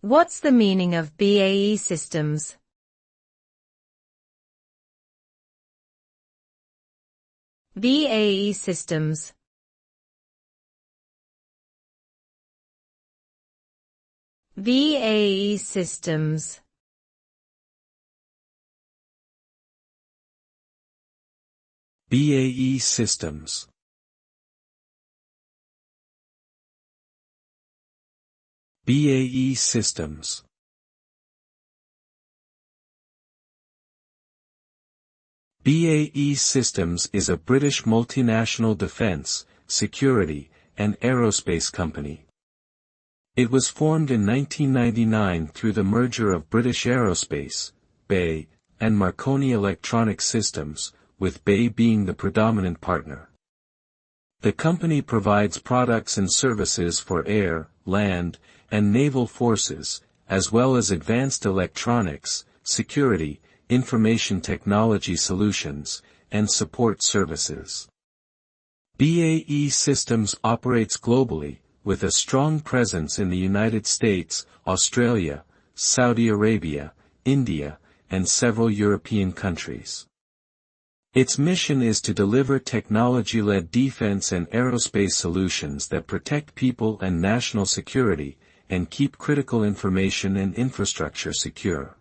What's the meaning of BAE Systems? BAE Systems. BAE Systems. BAE Systems. BAE Systems. BAE Systems is a British multinational defence, security, and aerospace company. It was formed in 1999 through the merger of British Aerospace, BAE, and Marconi Electronic Systems, with BAE being the predominant partner. The company provides products and services for air, land, and naval forces, as well as advanced electronics, security, information technology solutions, and support services. BAE Systems operates globally, with a strong presence in the United States, Australia, Saudi Arabia, India, and several European countries. Its mission is to deliver technology-led defense and aerospace solutions that protect people and national security, and keep critical information and infrastructure secure.